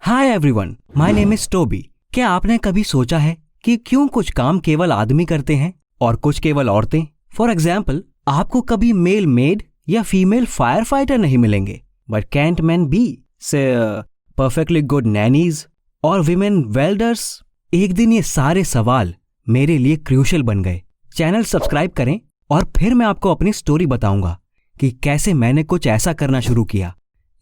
Hi everyone, my name is Toby. क्या आपने कभी सोचा है कि क्यों कुछ काम केवल आदमी करते हैं और कुछ केवल औरतें? फॉर एग्जाम्पल, आपको कभी मेल मेड या फीमेल फायर फाइटर नहीं मिलेंगे, बट कैंट मैन बी से परफेक्टली गुड नैनीज और विमेन वेल्डर्स? एक दिन ये सारे सवाल मेरे लिए क्रूशियल बन गए। चैनल सब्सक्राइब करें और फिर मैं आपको अपनी स्टोरी बताऊंगा कि कैसे मैंने कुछ ऐसा करना शुरू किया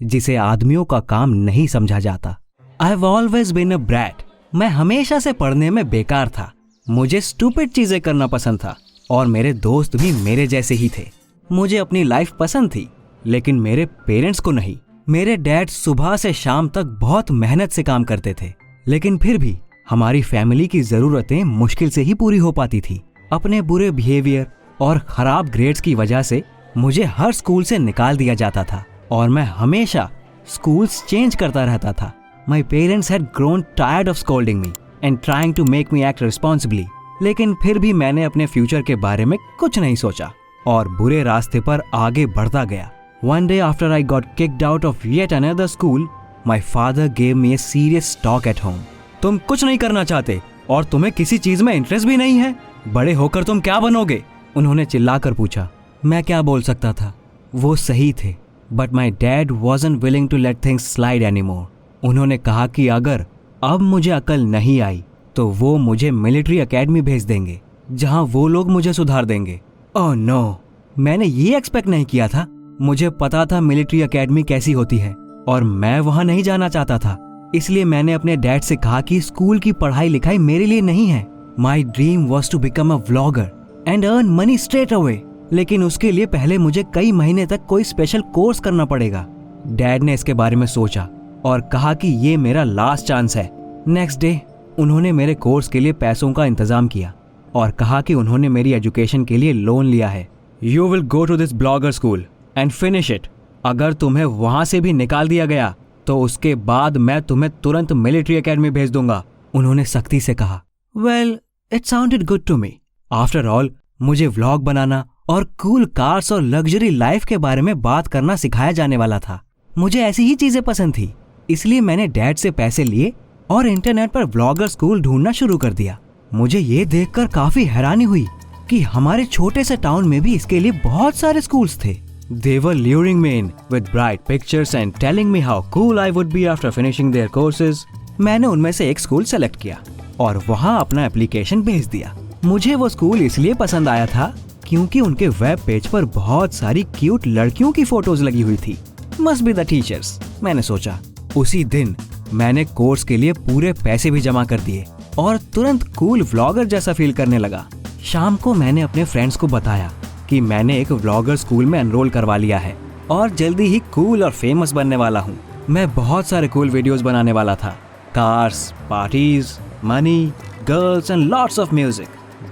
जिसे आदमियों का काम नहीं समझा जाता। I have always been a brat. मैं हमेशा से पढ़ने में बेकार था। मुझे स्टूपिड चीजें करना पसंद था और मेरे दोस्त भी मेरे जैसे ही थे। मुझे अपनी लाइफ पसंद थी, लेकिन मेरे पेरेंट्स को नहीं। मेरे डैड सुबह से शाम तक बहुत मेहनत से काम करते थे, लेकिन फिर भी हमारी फैमिली की जरूरतें मुश्किल से ही पूरी हो पाती थी। अपने बुरे बिहेवियर और खराब ग्रेड्स की वजह से मुझे हर स्कूल से निकाल दिया जाता था और मैं हमेशा स्कूल्स चेंज करता रहता था। My parents had grown tired of scolding me and trying to make me act responsibly. लेकिन फिर भी मैंने अपने फ्यूचर के बारे में कुछ नहीं सोचा और बुरे रास्ते पर आगे बढ़ता गया। One day after I got kicked out of yet another school, my father gave me a serious talk at home. तुम कुछ नहीं करना चाहते और तुम्हें किसी चीज में इंटरेस्ट भी नहीं है। बड़े होकर तुम क्या बनोगे? उन्होंने चिल्लाकर पूछा। मैं क्या बोल सकता था? वो सही थे, but my dad wasn't willing to let things slide anymore. उन्होंने कहा कि अगर अब मुझे अकल नहीं आई तो वो मुझे मिलिट्री एकेडमी भेज देंगे, जहां वो लोग मुझे सुधार देंगे। ओह नो, मैंने ये एक्सपेक्ट नहीं किया था। मुझे पता था मिलिट्री एकेडमी कैसी होती है और मैं वहां नहीं जाना चाहता था। इसलिए मैंने अपने डैड से कहा कि स्कूल की पढ़ाई लिखाई मेरे लिए नहीं है। My dream was to become a vlogger and earn money straight away, लेकिन उसके लिए पहले मुझे कई महीने तक कोई स्पेशल कोर्स करना पड़ेगा। डैड ने इसके बारे में सोचा और कहा कि ये मेरा लास्ट चांस है। नेक्स्ट डे उन्होंने मेरे कोर्स के लिए पैसों का इंतजाम किया और कहा कि उन्होंने मेरी एजुकेशन के लिए लोन लिया है। You will go to this blogger school and finish it. अगर तुम्हें वहां से भी निकाल दिया गया तो उसके बाद मैं तुम्हें तुरंत मिलिट्री एकेडमी भेज दूंगा, उन्होंने सख्ती से कहा। Well, it sounded good to me. After all, मुझे व्लॉग बनाना और कूल कार्स और लग्जरी लाइफ के बारे में बात करना सिखाया जाने वाला था। मुझे ऐसी ही चीजें पसंद थी, इसलिए मैंने डैड से पैसे लिए और इंटरनेट पर व्लॉगर स्कूल ढूंढना शुरू कर दिया। मुझे ये देखकर काफी हैरानी हुई कि हमारे छोटे से टाउन में भी इसके लिए बहुत सारे स्कूल्स थे। They were luring me in with bright pictures and telling me how cool I would be after finishing their courses. मैंने उनमें से एक स्कूल सेलेक्ट किया और वहाँ अपना एप्लीकेशन भेज दिया। मुझे वो स्कूल इसलिए पसंद आया था क्योंकि उनके वेब पेज पर बहुत सारी क्यूट लड़कियों की फोटोज लगी हुई थी। Must be the teachers, मैंने सोचा। उसी दिन मैंने कोर्स के लिए पूरे पैसे भी जमा कर दिए और तुरंत कूल व्लॉगर जैसा फील करने लगा। शाम को मैंने अपने फ्रेंड्स को बताया कि मैंने एक व्लॉगर स्कूल में एनरोल करवा लिया है और जल्दी ही कूल और फेमस बनने वाला हूँ। मैं बहुत सारे कूल वीडियोस बनाने वाला था। Cars, parties, money, girls and lots of music.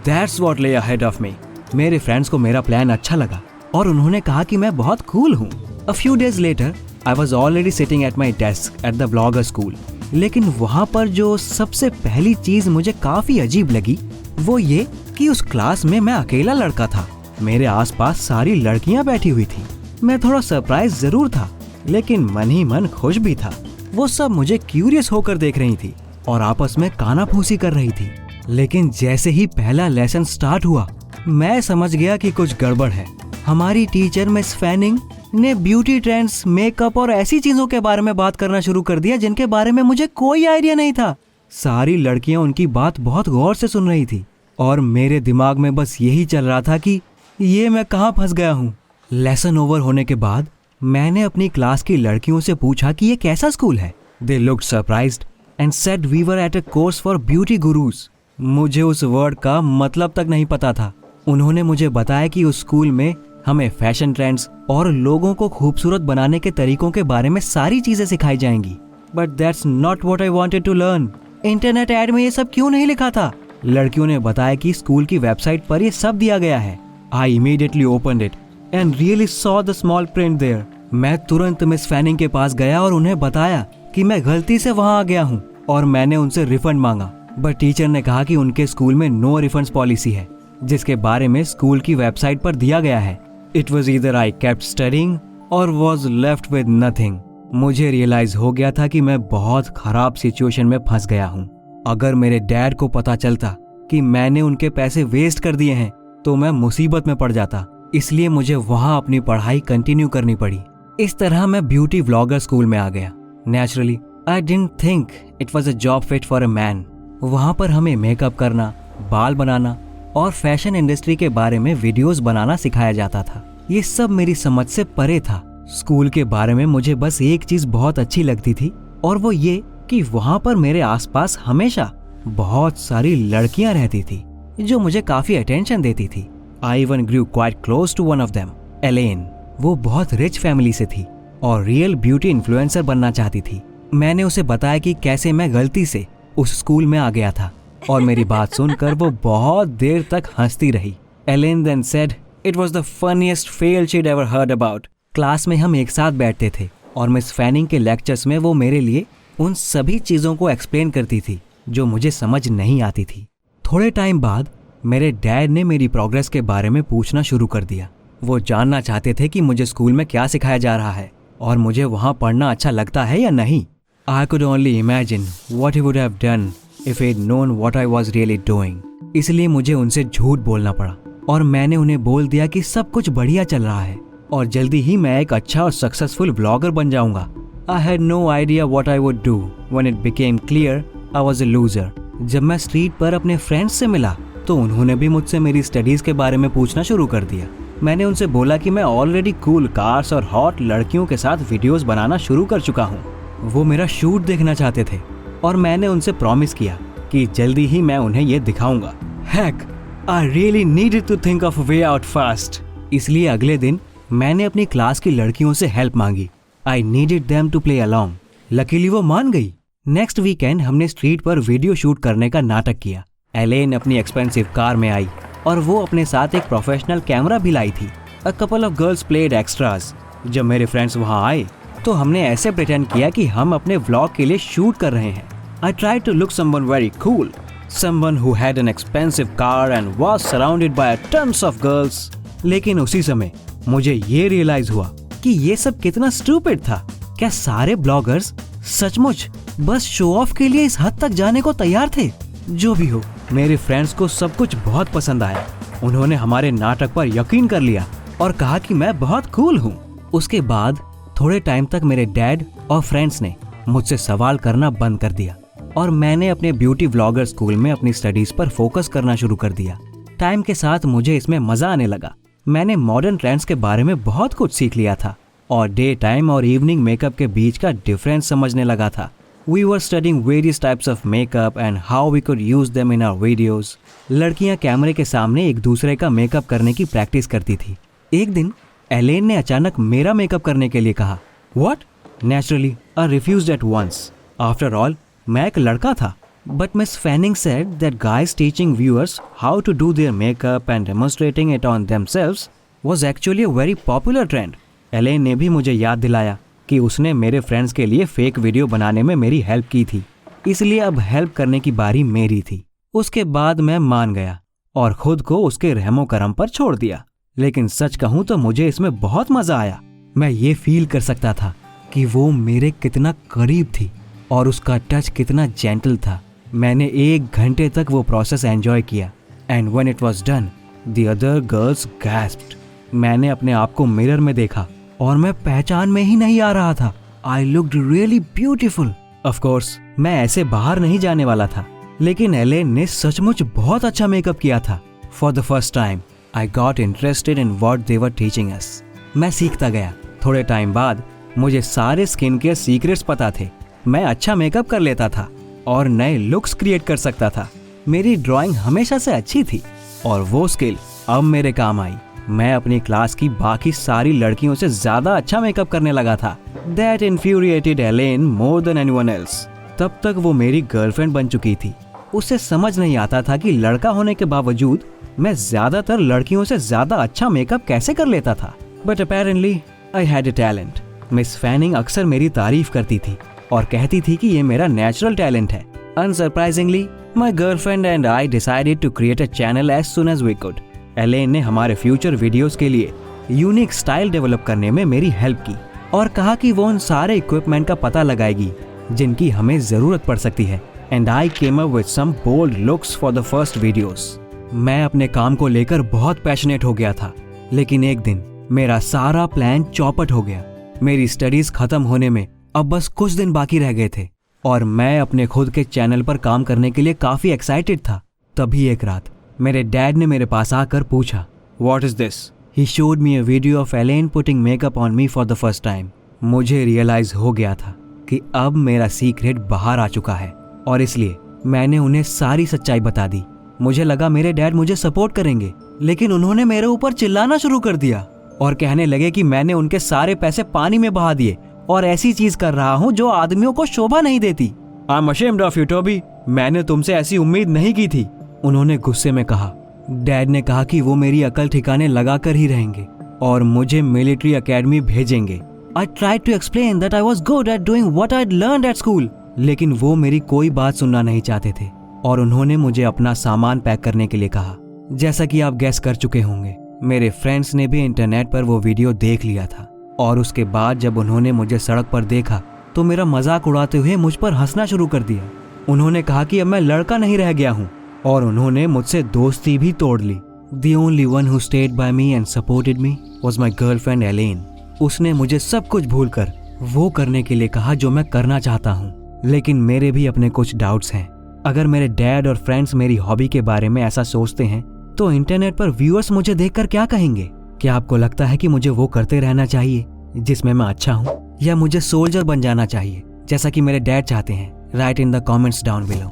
That's what ले अहेड ऑफ मी। मेरे फ्रेंड्स को मेरा प्लान अच्छा लगा और उन्होंने कहा कि मैं बहुत कूल हूँ। A few days later, I was already sitting at my desk at the blogger school. लेकिन वहाँ पर जो सबसे पहली चीज मुझे काफी अजीब लगी वो ये कि उस क्लास में मैं अकेला लड़का था। मेरे आसपास सारी लड़कियाँ बैठी हुई थी। मैं थोड़ा सरप्राइज जरूर था, लेकिन मन ही मन खुश भी था। वो सब मुझे क्यूरियस होकर देख रही थी और आपस में कानाफूसी कर रही थी। लेकिन जैसे ही पहला लेसन स्टार्ट हुआ, मैं समझ गया कि कुछ गड़बड़ है। हमारी टीचर मिस फैनिंग ने ब्यूटी ट्रेंड्स, मेकअप और ऐसी चीजों के बारे में बात करना शुरू कर दिया जिनके बारे में मुझे कोई आइडिया नहीं था। सारी लड़कियां उनकी बात बहुत गौर से सुन रही थी और मेरे दिमाग में बस यही चल रहा था कि ये मैं कहाँ फंस गया हूँ। लेसन ओवर होने के बाद मैंने अपनी क्लास की लड़कियों से पूछा कि ये कैसा स्कूल है। They looked surprised and said we were at a course for beauty gurus. मुझे उस वर्ड का मतलब तक नहीं पता था। उन्होंने मुझे बताया कि उस स्कूल में हमें फैशन ट्रेंड्स और लोगों को खूबसूरत बनाने के तरीकों के बारे में सारी चीजें सिखाई जाएंगी। But that's not what I wanted to learn. Internet ad में ये सब क्यों नहीं लिखा था? लड़कियों ने बताया कि स्कूल की वेबसाइट पर ये सब दिया गया है। I immediately opened it and really saw the small print there. मैं तुरंत मिस फैनिंग के पास गया और उन्हें बताया कि मैं गलती से वहां आ गया हूँ और मैंने उनसे रिफंड मांगा। बट टीचर ने कहा कि उनके स्कूल में नो रिफंड्स पॉलिसी है, जिसके बारे में स्कूल की वेबसाइट पर दिया गया है। It was either I kept studying or was left with nothing. मुझे रियलाइज हो गया था कि मैं बहुत खराब सिचुएशन में फंस गया हूँ। अगर मेरे डैड को पता चलता कि मैंने उनके पैसे वेस्ट कर दिए हैं तो मैं मुसीबत में पड़ जाता, इसलिए मुझे वहाँ अपनी पढ़ाई कंटिन्यू करनी पड़ी। इस तरह मैं ब्यूटी व्लॉगर स्कूल में आ गया। Naturally I didn't think it was a job fit for a man. वहाँ पर हमें मेकअप करना, बाल बनाना और फैशन इंडस्ट्री के बारे में वीडियोस बनाना सिखाया जाता था। ये सब मेरी समझ से परे था। स्कूल के बारे में मुझे बस एक चीज बहुत अच्छी लगती थी और वो ये कि वहाँ पर मेरे आसपास हमेशा बहुत सारी लड़कियां रहती थी जो मुझे काफी अटेंशन देती थी। I even grew quite close to one of them, Ellen. वो बहुत रिच फैमिली से थी और रियल ब्यूटी इन्फ्लुएंसर बनना चाहती थी। मैंने उसे बताया कि कैसे मैं गलती से उस स्कूल में आ गया था और मेरी बात सुनकर वो बहुत देर तक हंसती रही। Ellen then said it was the funniest fail she'd ever heard about. Class में हम एक साथ बैठते थे और मिस फैनिंग के लेक्चर्स में वो मेरे लिए उन सभी चीज़ों को एक्सप्लेन करती थी जो मुझे समझ नहीं आती थी। थोड़े टाइम बाद मेरे डैड ने मेरी प्रोग्रेस के बारे में पूछना शुरू कर दिया। वो जानना चाहते थे कि मुझे स्कूल में क्या सिखाया जा रहा है और मुझे वहाँ पढ़ना अच्छा लगता है या नहीं। I could only imagine what he would have done if he had known what I was really doing. इसलिए मुझे उनसे झूठ बोलना पड़ा और मैंने उन्हें बोल दिया कि सब कुछ बढ़िया चल रहा है और जल्दी ही मैं एक अच्छा और सक्सेसफुल ब्लॉगर बन जाऊंगा। I had no idea what I would do when it became clear I was a loser. जब मैं स्ट्रीट पर अपने फ्रेंड्स से मिला तो उन्होंने भी मुझसे मेरी स्टडीज के बारे में पूछना शुरू कर दिया। मैंने उनसे बोला कि मैं ऑलरेडी कूल कार्स और हॉट लड़कियों के साथ वीडियोस बनाना शुरू कर चुका हूँ। वो मेरा शूट देखना चाहते थे और मैंने उनसे प्रॉमिस किया कि जल्दी ही मैं उन्हें ये दिखाऊंगा। Heck, I really needed to think of a way out fast. इसलिए अगले दिन मैंने अपनी क्लास की लड़कियों से हेल्प मांगी। I needed them to play along. Luckily वो मान गई। नेक्स्ट वीकेंड हमने स्ट्रीट पर वीडियो शूट करने का नाटक किया। एलेन अपनी एक्सपेंसिव कार में आई और वो अपने साथ एक प्रोफेशनल कैमरा भी लाई थी। A couple of girls played extras. जब मेरे फ्रेंड्स वहाँ आए तो हमने ऐसे प्रिटेंड किया कि हम अपने व्लॉग के लिए शूट कर रहे हैं। I tried to look someone very cool, someone who had an expensive car and was surrounded by tons of girls. लेकिन उसी समय मुझे ये रियलाइज हुआ कि ये सब कितना स्टूपिड था। क्या सारे ब्लॉगर्स सचमुच बस शो ऑफ के लिए इस हद तक जाने को तैयार थे? जो भी हो, मेरे फ्रेंड्स को सब कुछ बहुत पसंद आया। उन्होंने हमारे नाटक पर यकीन कर लिया और कहा कि मैं बहुत कूल हूँ। उसके बाद थोड़े टाइम तक मेरे डैड और फ्रेंड्स ने मुझसे सवाल करना बंद कर दिया और मैंने अपने ब्यूटी व्लॉगर स्कूल में अपनी स्टडीज पर फोकस करना शुरू कर दिया। टाइम के साथ मुझे इसमें मजा आने लगा। मैंने मॉडर्न ट्रेंड्स के बारे में बहुत कुछ सीख लिया था और डे टाइम और इवनिंग मेकअप के बीच का डिफरेंस समझने लगा था। We were studying various types of makeup and how we could use them in our videos. लड़कियां कैमरे के सामने एक दूसरे का मेकअप करने की प्रैक्टिस करती थी। एक दिन एलेन ने अचानक मेरा मेकअप करने के लिए कहा। What? Naturally, I refused at once. After all, मैं एक लड़का था। But Miss Fanning said that guys teaching viewers how to do their makeup and demonstrating it on themselves was actually a very popular trend. Ellen ने भी मुझे याद दिलाया कि उसने मेरे फ्रेंड्स के लिए फेक वीडियो बनाने में मेरी हेल्प की थी, इसलिए अब हेल्प करने की बारी मेरी थी। उसके बाद मैं मान गया और खुद को उसके रहमो करम पर छोड़ दिया। लेकिन सच कहूँ तो मुझे इसमें बहुत मजा आया। मैं ये फील कर सकता था कि वो मेरे कितना करीब थी और उसका टच कितना जेंटल था। मैंने 1 घंटे तक वो प्रोसेस एंजॉय किया and when it was done the other girls gasped. मैंने अपने आप को मिरर में देखा और मैं पहचान में ही नहीं आ रहा था। I looked really beautiful. Of course मैं ऐसे बाहर नहीं जाने वाला था, लेकिन एलेन ने सचमुच बहुत अच्छा मेकअप किया था। For the first time I got interested in what they were teaching us. मैं सीखता गया। थोड़े टाइम बाद मुझे सारे स्किन केयर सीक्रेट्स पता थे। मैं अच्छा मेकअप कर लेता था और नए लुक्स क्रिएट कर सकता था। मेरी ड्राइंग हमेशा से अच्छी थी और वो स्किल अब मेरे काम आई। मैं अपनी क्लास की बाकी सारी लड़कियों से ज्यादा अच्छा मेकअप करने लगा था। That infuriated Elaine more than anyone else. तब तक वो मेरी गर्लफ्रेंड बन चुकी थी। उसे समझ नहीं आता था कि लड़का होने के बावजूद मैं ज्यादातर लड़कियों से ज्यादा अच्छा मेकअप कैसे कर लेता था। But apparently I had a talent. Miss fanning अक्सर मेरी तारीफ करती थी और कहती थी कि ये मेरा नेचुरल टैलेंट है। Unsurprisingly, my girlfriend and I decided to create a channel as soon as we could. Ellen ने हमारे फ्यूचर वीडियोस के लिए यूनिक स्टाइल डेवलप करने में मेरी हेल्प की। और कहा कि वो उन सारे इक्विपमेंट का पता लगाएगी जिनकी हमें जरूरत पड़ सकती है। And I came up with some bold looks for the first videos. मैं अपने काम को लेकर बहुत पैशनेट हो गया था, लेकिन एक दिन मेरा सारा प्लान चौपट हो गया। मेरी स्टडीज खत्म होने में अब बस कुछ दिन बाकी रह गए थे और मैं अपने खुद के चैनल पर काम करने के लिए काफी एक्साइटेड था। तभी एक रात मेरे डैड ने मेरे पास आकर पूछा, "What is this?" He showed me a video of Elaine putting makeup on me for the first time. मुझे रियलाइज हो गया था कि अब मेरा सीक्रेट बाहर आ चुका है और इसलिए मैंने उन्हें सारी सच्चाई बता दी। मुझे लगा मेरे डैड मुझे सपोर्ट करेंगे, लेकिन उन्होंने मेरे ऊपर चिल्लाना शुरू कर दिया और कहने लगे कि मैंने उनके सारे पैसे पानी में बहा दिए और ऐसी चीज कर रहा हूँ जो आदमियों को शोभा नहीं देती। I'm ashamed of you, Tobey. मैंने तुमसे ऐसी उम्मीद नहीं की थी, उन्होंने गुस्से में कहा। डैड ने कहा कि वो मेरी अकल ठिकाने लगा कर ही रहेंगे और मुझे मिलिट्री एकेडमी भेजेंगे। I tried to explain that I was good at doing what I'd learned at school, लेकिन वो मेरी कोई बात सुनना नहीं चाहते थे और उन्होंने मुझे अपना सामान पैक करने के लिए कहा। जैसा कि आप गैस कर चुके होंगे, मेरे फ्रेंड्स ने भी इंटरनेट पर वो वीडियो देख लिया था और उसके बाद जब उन्होंने मुझे सड़क पर देखा तो मेरा मजाक उड़ाते हुए मुझ पर हंसना शुरू कर दिया। उन्होंने कहा कि अब मैं लड़का नहीं रह गया हूँ और उन्होंने मुझसे दोस्ती भी तोड़ ली। The only one who stayed by me and supported me was my girlfriend Elaine. उसने मुझे सब कुछ भूलकर वो करने के लिए कहा जो मैं करना चाहता हूँ, लेकिन मेरे भी अपने कुछ डाउट्स हैं। अगर मेरे डैड और फ्रेंड्स मेरी हॉबी के बारे में ऐसा सोचते हैं तो इंटरनेट पर व्यूअर्स मुझे देखकर क्या कहेंगे? क्या आपको लगता है कि मुझे वो करते रहना चाहिए जिसमें मैं अच्छा हूँ, या मुझे सोल्जर बन जाना चाहिए जैसा कि मेरे डैड चाहते हैं? Right in the comments down below.